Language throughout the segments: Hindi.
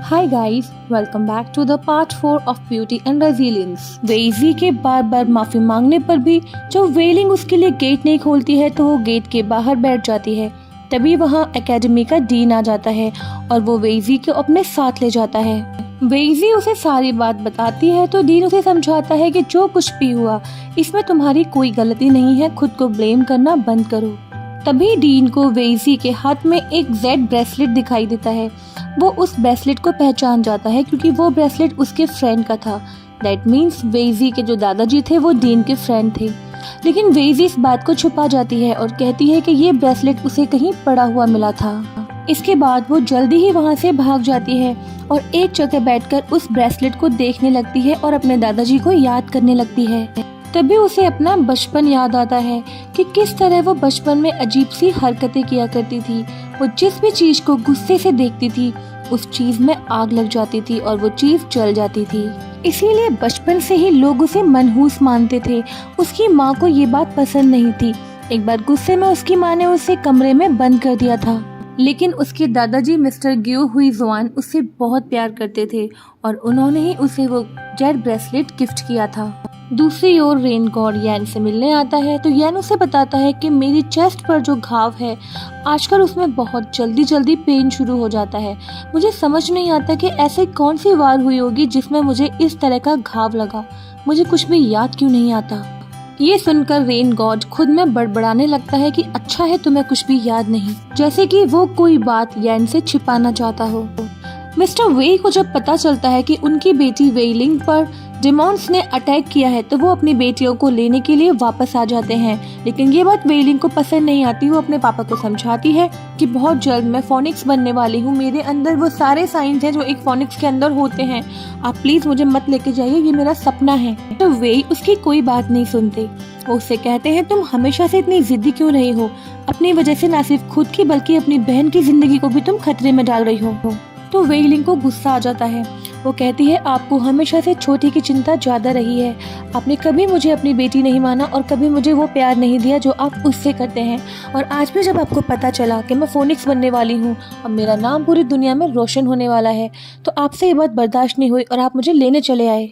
Hi guys, welcome back to the part 4 of beauty and resilience. वेइजी के बार बार माफी मांगने पर भी जब वेलिंग उसके लिए गेट नहीं खोलती है तो वो गेट के बाहर बैठ जाती है। तभी वहाँ एकेडमी का डीन आ जाता है और वो वेइजी को अपने साथ ले जाता है। वेइजी उसे सारी बात बताती है तो डीन उसे समझाता है कि जो कुछ भी हुआ इसमें तुम्हारी कोई गलती नहीं है, खुद को ब्लेम करना बंद करो। तभी डीन को वेइजी के हाथ में एक जेड ब्रेसलेट दिखाई देता है। वो उस ब्रेसलेट को पहचान जाता है क्योंकि वो ब्रेसलेट उसके फ्रेंड का था। दैट मीन्स वेइजी के जो दादाजी थे वो डीन के फ्रेंड थे। लेकिन वेइजी इस बात को छुपा जाती है और कहती है कि ये ब्रेसलेट उसे कहीं पड़ा हुआ मिला था। इसके बाद वो जल्दी ही वहाँ से भाग जाती है और एक जगह बैठकर उस ब्रेसलेट को देखने लगती है और अपने दादाजी को याद करने लगती है। तभी उसे अपना बचपन याद आता है कि किस तरह वो बचपन में अजीब सी हरकतें किया करती थी। वो जिस भी चीज को गुस्से से देखती थी उस चीज में आग लग जाती थी और वो चीज जल जाती थी। इसीलिए बचपन से ही लोग उसे मनहूस मानते थे। उसकी माँ को ये बात पसंद नहीं थी। एक बार गुस्से में उसकी माँ ने उसे कमरे में बंद कर दिया था। लेकिन उसके दादाजी मिस्टर ग्यू हुई जुआन उससे बहुत प्यार करते थे और उन्होंने ही उसे वो जेड ब्रेसलेट गिफ्ट किया था। दूसरी ओर रेन गॉड यैन से मिलने आता है तो यैन उसे बताता है कि मेरी चेस्ट पर जो घाव है आजकल उसमें बहुत जल्दी पेन शुरू हो जाता है। मुझे समझ नहीं आता कि ऐसे कौन सी वार हुई होगी जिसमें मुझे इस तरह का घाव लगा। मुझे कुछ भी याद क्यों नहीं आता। ये सुनकर रेन गॉड खुद में बड़बड़ाने लगता है कि अच्छा है तुम्हें कुछ भी याद नहीं, जैसे कि वो कोई बात यैन से छिपाना चाहता हो। मिस्टर वेई को जब पता चलता है कि उनकी बेटी वेइलिंग पर डेमॉन्स ने अटैक किया है तो वो अपनी बेटियों को लेने के लिए वापस आ जाते हैं। लेकिन ये बात वेइलिंग को पसंद नहीं आती। वो अपने पापा को समझाती है कि बहुत जल्द मैं फोनिक्स बनने वाली हूँ, मेरे अंदर वो सारे साइंस हैं जो एक फोनिक्स के अंदर होते हैं, आप प्लीज मुझे मत लेके जाइए, ये मेरा सपना है। तो वेई उसकी कोई बात नहीं सुनते। वो उससे कहते हैं तुम हमेशा से इतनी जिद्दी क्यों रही हो, अपनी वजह से न सिर्फ खुद की बल्कि अपनी बहन की जिंदगी को भी तुम खतरे में डाल रही हो। तो वेइलिंग को गुस्सा आ जाता है। वो कहती है आपको हमेशा से छोटी की चिंता ज्यादा रही है। आपने कभी मुझे अपनी बेटी नहीं माना और कभी मुझे वो प्यार नहीं दिया जो आप उससे करते हैं। और आज भी जब आपको पता चला कि मैं फोनिक्स बनने वाली हूँ और मेरा नाम पूरी दुनिया में रोशन होने वाला है तो आपसे ये बात बर्दाश्त नहीं हुई और आप मुझे लेने चले आए।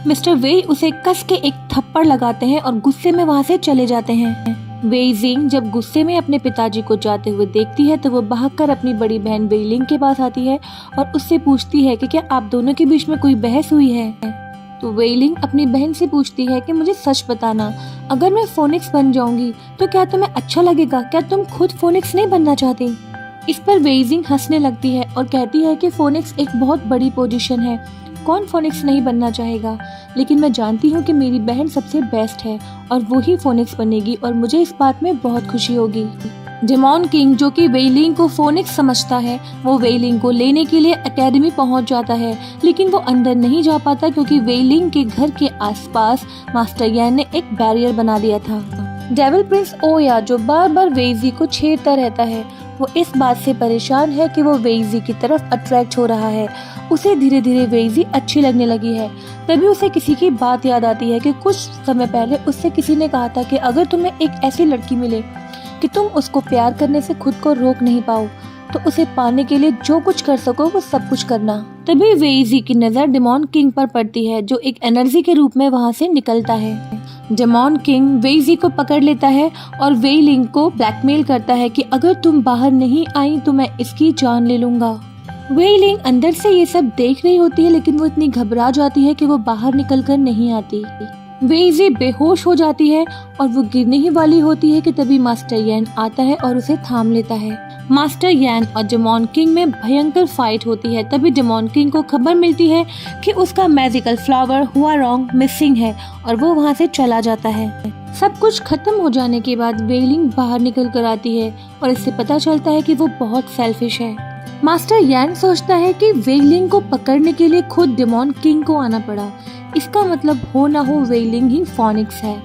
मिस्टर वेई उसे कस के एक थप्पड़ लगाते हैं और गुस्से में वहाँ से चले जाते हैं। वेइजिंग जब गुस्से में अपने पिताजी को जाते हुए देखती है तो वो भागकर अपनी बड़ी बहन वेइलिंग के पास आती है और उससे पूछती है कि क्या आप दोनों के बीच में कोई बहस हुई है। तो वेइलिंग अपनी बहन से पूछती है कि मुझे सच बताना, अगर मैं फोनिक्स बन जाऊंगी तो क्या तुम्हें अच्छा लगेगा, क्या तुम खुद फोनिक्स नहीं बनना चाहती। इस पर वेइजिंग हंसने लगती है और कहती है कि फोनिक्स एक बहुत बड़ी पोजीशन है, कौन फोनिक्स नहीं बनना चाहेगा, लेकिन मैं जानती हूँ कि मेरी बहन सबसे बेस्ट है और वो ही फोनिक्स बनेगी और मुझे इस बात में बहुत खुशी होगी। डेमॉन किंग जो कि वेइलिंग को फोनिक्स समझता है वो वेइलिंग को लेने के लिए एकेडमी पहुंच जाता है, लेकिन वो अंदर नहीं जा पाता क्योंकि वेइलिंग के घर के आसपास मास्टर यैन ने एक बैरियर बना दिया था। डेविल प्रिंस ओया जो बार बार वेइजी को छेड़ता रहता है वो इस बात से परेशान है कि वो वेइजी की तरफ अट्रैक्ट हो रहा है। उसे धीरे धीरे वेइजी अच्छी लगने लगी है। तभी उसे किसी की बात याद आती है कि कुछ समय पहले उससे किसी ने कहा था कि अगर तुम्हें एक ऐसी लड़की मिले कि तुम उसको प्यार करने से खुद को रोक नहीं पाओ तो उसे पाने के लिए जो कुछ कर सको वो सब कुछ करना। तभी वेइजी की नजर डेमॉन किंग पर पड़ती है जो एक एनर्जी के रूप में वहाँ से निकलता है। डेमॉन किंग वेइजी को पकड़ लेता है और वेइलिंग को ब्लैकमेल करता है कि अगर तुम बाहर नहीं आई तो मैं इसकी जान ले लूंगा। वेइलिंग अंदर से ये सब देख रही होती है लेकिन वो इतनी घबरा जाती है कि वो बाहर निकलकर नहीं आती। वेइजी बेहोश हो जाती है और वो गिरने ही वाली होती है कि तभी मास्टर यैन आता है और उसे थाम लेता है। मास्टर यैन और डेमॉन किंग में भयंकर फाइट होती है। तभी डेमॉन किंग को खबर मिलती है कि उसका मैजिकल फ्लावर हुआरोंग मिसिंग है और वो वहाँ से चला जाता है। सब कुछ खत्म हो जाने के बाद वेइलिंग बाहर निकल कर आती है और इससे पता चलता है कि वो बहुत सेल्फिश है। मास्टर यैन सोचता है कि वेइलिंग को पकड़ने के लिए खुद डेमॉन किंग को आना पड़ा, इसका मतलब हो ना हो वेइलिंग ही फोनिक्स है।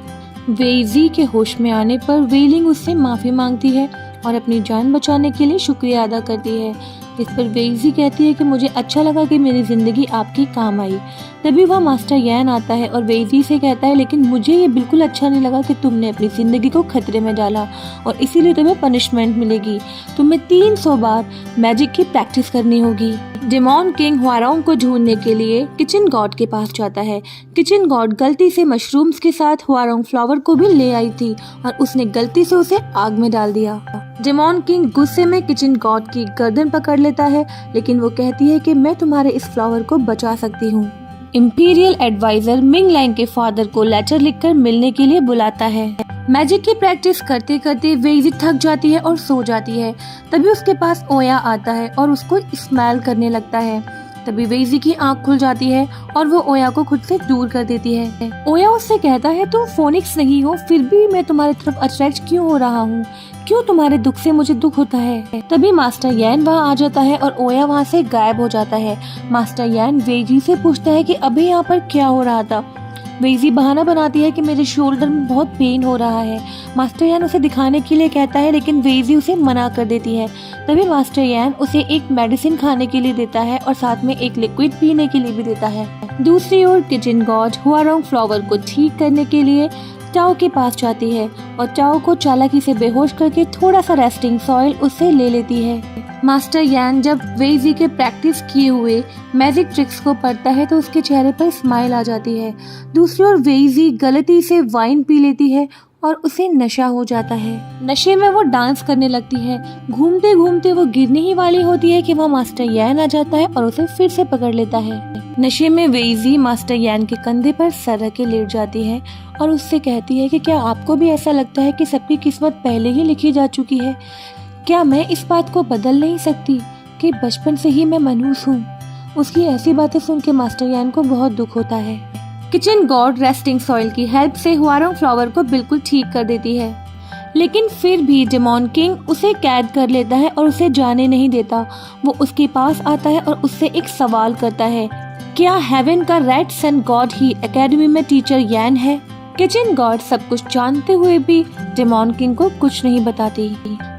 वेइजी के होश में आने पर वेइलिंग उससे माफी मांगती है और अपनी जान बचाने के लिए शुक्रिया अदा करती है। इस पर वेइजी कहती है कि मुझे अच्छा लगा कि मेरी जिंदगी आपकी काम आई। तभी वह मास्टर यान आता है और वेइजी से कहता है लेकिन मुझे ये बिल्कुल अच्छा नहीं लगा कि तुमने अपनी जिंदगी को खतरे में डाला और इसीलिए तुम्हें पनिशमेंट मिलेगी। तुम्हें 300 बार मैजिक की प्रैक्टिस करनी होगी। डेमोन किंग हुआरोंग को ढूंढने के लिए किचन गॉड के पास जाता है। किचन गॉड गलती से मशरूम्स के साथ हुआरोंग फ्लावर को भी ले आई थी और उसने गलती से उसे आग में डाल दिया। डेमोन किंग गुस्से में किचन गॉड की गर्दन पकड़ लेता है, लेकिन वो कहती है कि मैं तुम्हारे इस फ्लावर को बचा सकती हूँ। इंपीरियल एडवाइजर मिंग लैंग के फादर को लेटर लिखकर मिलने के लिए बुलाता है। मैजिक की प्रैक्टिस करते करते वेइजी थक जाती है और सो जाती है। तभी उसके पास ओया आता है और उसको स्मेल करने लगता है। तभी वेइजी की आंख खुल जाती है और वो ओया को खुद से दूर कर देती है। ओया उससे कहता है तुम फोनिक्स नहीं हो, फिर भी मैं तुम्हारी तरफ अट्रैक्ट क्यों हो रहा हूँ? क्यों तुम्हारे दुख से मुझे दुख होता है? तभी मास्टर यान वहाँ आ जाता है और ओया वहाँ से गायब हो जाता है। मास्टर यान वेइजी से पूछता है कि अभी यहाँ पर क्या हो रहा था। वेइजी बहाना बनाती है कि मेरे शोल्डर में बहुत पेन हो रहा है। मास्टर यान उसे दिखाने के लिए कहता है, लेकिन वेइजी उसे मना कर देती है। तभी मास्टर यान उसे एक मेडिसिन खाने के लिए देता है और साथ में एक लिक्विड पीने के लिए भी देता है। दूसरी ओर किचन गॉड हुआरोंग फ्लावर को ठीक करने के लिए टाओ के पास जाती है और टाओ को चालाकी से बेहोश करके थोड़ा सा रेस्टिंग सॉइल उससे ले लेती है। मास्टर यान जब वेइजी के प्रैक्टिस किए हुए मैजिक ट्रिक्स को पढ़ता है तो उसके चेहरे पर स्माइल आ जाती है। दूसरी ओर वेइजी गलती से वाइन पी लेती है और उसे नशा हो जाता है। नशे में वो डांस करने लगती है। घूमते घूमते वो गिरने ही वाली होती है कि वह मास्टर यान आ जाता है और उसे फिर से पकड़ लेता है। नशे में वेइजी मास्टर यान के कंधे पर सर रख के लेट जाती है और उससे कहती है कि क्या आपको भी ऐसा लगता है कि सबकी किस्मत पहले ही लिखी जा चुकी है? क्या मैं इस बात को बदल नहीं सकती कि बचपन से ही मैं मनहूस हूँ? उसकी ऐसी बातें सुन के मास्टर यान को बहुत दुख होता है। किचन गॉड रेस्टिंग सॉइल की हेल्प से हुआरोंग फ्लावर को बिल्कुल ठीक कर देती है, लेकिन फिर भी डेमोन किंग उसे कैद कर लेता है और उसे जाने नहीं देता। वो उसके पास आता है और उससे एक सवाल करता है, क्या हेवन का रेड सन गॉड ही एकेडमी में टीचर यान है? किचन गॉड सब कुछ जानते हुए भी डेमोन किंग को कुछ नहीं बताती।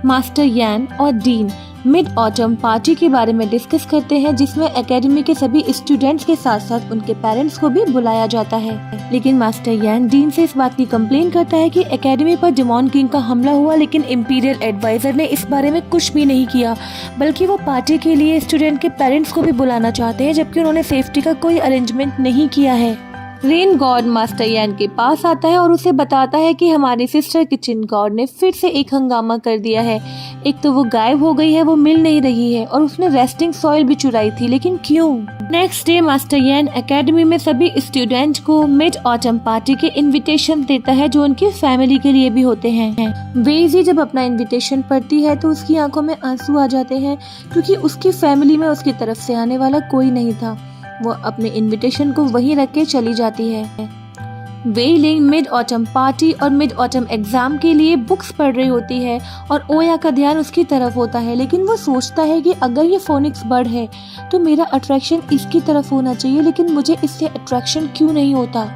मास्टर यान और डीन मिड ऑटम पार्टी के बारे में डिस्कस करते हैं, जिसमें एकेडमी के सभी स्टूडेंट्स के साथ साथ उनके पेरेंट्स को भी बुलाया जाता है। लेकिन मास्टर यान डीन से इस बात की कंप्लेन करता है कि एकेडमी पर डेमोन किंग का हमला हुआ, लेकिन इंपीरियल एडवाइजर ने इस बारे में कुछ भी नहीं किया, बल्कि वो पार्टी के लिए स्टूडेंट के पेरेंट्स को भी बुलाना चाहते हैं, जबकि उन्होंने सेफ्टी का कोई अरेंजमेंट नहीं किया है। रेन गॉड मास्टर यान के पास आता है और उसे बताता है कि हमारी सिस्टर किचन गॉड ने फिर से एक हंगामा कर दिया है। एक तो वो गायब हो गई है, वो मिल नहीं रही है और उसने रेस्टिंग सॉइल भी चुराई थी, लेकिन क्यों? नेक्स्ट डे मास्टर यान एकेडमी में सभी स्टूडेंट को मिड ऑटम पार्टी के इनविटेशन देता है, जो उनकी फैमिली के लिए भी होते हैं। वेइजी जब अपना इनविटेशन पढ़ती है तो उसकी आंखों में आंसू आ जाते हैं, क्योंकि उसकी फैमिली में उसकी तरफ से आने वाला कोई नहीं था। वो अपने इनविटेशन को वहीं रख के चली जाती है। वेई लिंग मिड ऑटम पार्टी और मिड ऑटम एग्जाम के लिए बुक्स पढ़ रही होती है और ओया का ध्यान उसकी तरफ होता है, लेकिन वो सोचता है कि अगर ये फोनिक्स बर्ड है तो मेरा अट्रैक्शन इसकी तरफ होना चाहिए, लेकिन मुझे इससे अट्रैक्शन क्यों नहीं होता।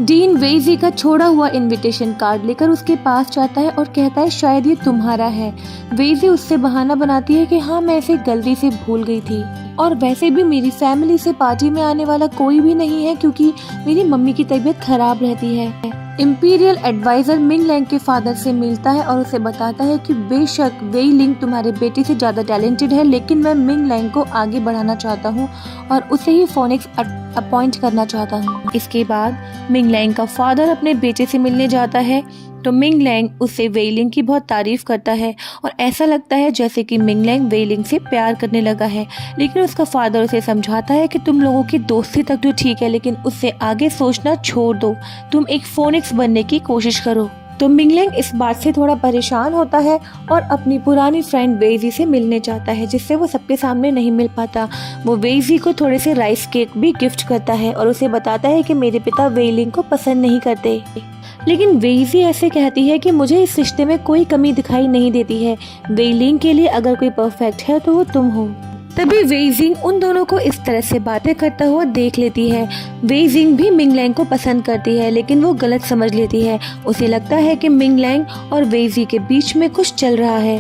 डीन वेइजी का छोड़ा हुआ इनविटेशन कार्ड लेकर उसके पास जाता है और कहता है शायद ये तुम्हारा है। वेइजी उससे बहाना बनाती है कि हाँ, मैं इसे गलती से भूल गई थी और वैसे भी मेरी फैमिली से पार्टी में आने वाला कोई भी नहीं है, क्योंकि मेरी मम्मी की तबीयत खराब रहती है। इंपीरियल एडवाइजर मिंग लैंग के फादर से मिलता है और उसे बताता है कि बेशक वेई लिंग तुम्हारे बेटे से ज्यादा टैलेंटेड है, लेकिन मैं मिंग लैंग को आगे बढ़ाना चाहता हूँ और उसे ही फोनिक्स अपॉइंट करना चाहता हूँ। इसके बाद मिंग लैंग का फादर अपने बेटे से मिलने जाता है तो मिंग लैंग उससे वेई लिंग की बहुत तारीफ करता है और ऐसा लगता है जैसे कि मिंग लैंग वेई लिंग से प्यार करने लगा है। लेकिन उसका फादर उसे समझाता है कि तुम लोगों की दोस्ती तक तो ठीक है, लेकिन उससे आगे सोचना छोड़ दो, तुम एक फोनिक्स बनने की कोशिश करो। तो मिंग लैंग इस बात से थोड़ा परेशान होता है और अपनी पुरानी फ्रेंड वेइजी से मिलने जाता है, जिससे वो सबके सामने नहीं मिल पाता। वो वेइजी को थोड़े से राइस केक भी गिफ्ट करता है और उसे बताता है कि मेरे पिता वेई लिंग को पसंद नहीं करते। लेकिन वेइजी ऐसे कहती है कि मुझे इस रिश्ते में कोई कमी दिखाई नहीं देती है। वेई लिंग के लिए अगर कोई परफेक्ट है तो वो तुम हो। तभी वेइजिंग उन दोनों को इस तरह से बातें करता हुआ देख लेती है। वेइजिंग भी मिंग लैंग को पसंद करती है, लेकिन वो गलत समझ लेती है। उसे लगता है कि मिंग लैंग और वेइजी के बीच में कुछ चल रहा है।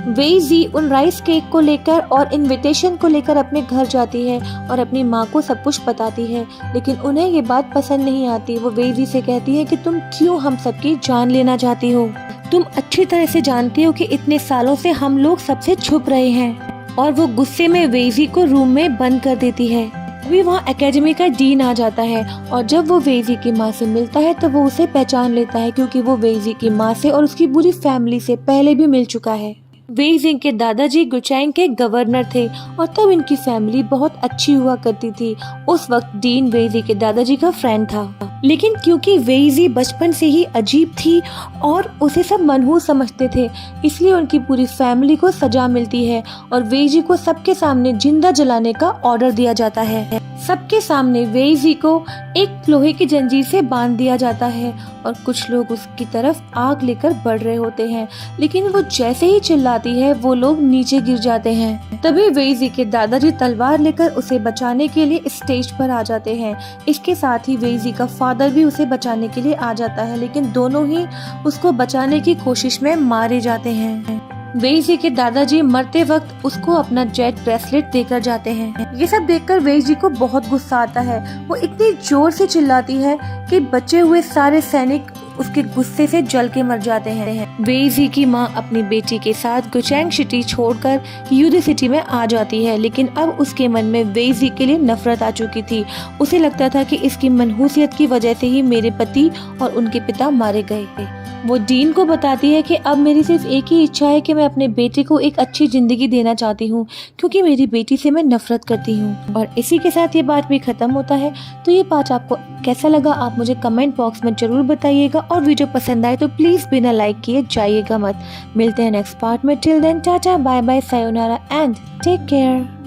वेइजी उन राइस केक को लेकर और इनविटेशन को लेकर अपने घर जाती है और अपनी माँ को सब कुछ बताती है, लेकिन उन्हें ये बात पसंद नहीं आती। वो वेइजी से कहती है कि तुम क्यों हम सबकी जान लेना चाहती हो? तुम अच्छी तरह से जानती हो कि इतने सालों से हम लोग सबसे छुप रहे हैं। और वो गुस्से में वेइजी को रूम में बंद कर देती है। अभी वहाँ एकेडमी का डीन आ जाता है और जब वो वेइजी की माँ से मिलता है तो वो उसे पहचान लेता है, क्योंकि वो वेइजी की माँ से और उसकी पूरी फैमिली से पहले भी मिल चुका है। वेइजी के दादाजी गुचैंग के गवर्नर थे और तब इनकी फैमिली बहुत अच्छी हुआ करती थी। उस वक्त डीन वेइजी के दादाजी का फ्रेंड था, लेकिन क्योंकि वेइजी बचपन से ही अजीब थी और उसे सब मनहूस समझते थे, इसलिए उनकी पूरी फैमिली को सजा मिलती है और वेइजी को सबके सामने जिंदा जलाने का ऑर्डर दिया जाता है। सबके सामने वेइजी को एक लोहे की जंजीर से बांध दिया जाता है और कुछ लोग उसकी तरफ आग लेकर बढ़ रहे होते हैं, लेकिन वो जैसे ही चिल्लाती है वो लोग नीचे गिर जाते हैं। तभी वेइजी के दादाजी तलवार लेकर उसे बचाने के लिए स्टेज पर आ जाते हैं। इसके साथ ही वेइजी का फादर भी उसे बचाने के लिए आ जाता है, लेकिन दोनों ही उसको बचाने की कोशिश में मारे जाते हैं। वेइजी के दादाजी मरते वक्त उसको अपना जेट ब्रेसलेट देकर जाते हैं। ये सब देखकर वेइजी को बहुत गुस्सा आता है। वो इतनी जोर से चिल्लाती है कि बचे हुए सारे सैनिक उसके गुस्से से जल के मर जाते हैं। वेइजी की माँ अपनी बेटी के साथ गुचैंग सिटी छोड़कर यूदी सिटी में आ जाती है, लेकिन अब उसके मन में वेइजी के लिए नफरत आ चुकी थी। उसे लगता था कि इसकी मनहूसियत की वजह से ही मेरे पति और उनके पिता मारे गए थे। वो डीन को बताती है कि अब मेरी सिर्फ एक ही इच्छा है कि मैं अपने बेटे को एक अच्छी जिंदगी देना चाहती हूँ, क्योंकि मेरी बेटी से मैं नफरत करती हूँ। और इसी के साथ ये बात भी खत्म होता है। तो ये पार्ट आपको कैसा लगा आप मुझे कमेंट बॉक्स में जरूर बताइएगा, और वीडियो पसंद आए तो प्लीज बिना लाइक किए जाइएगा मत। मिलते हैं नेक्स्ट पार्ट में। Till then tata bye bye सायोनारा एंड टेक केयर।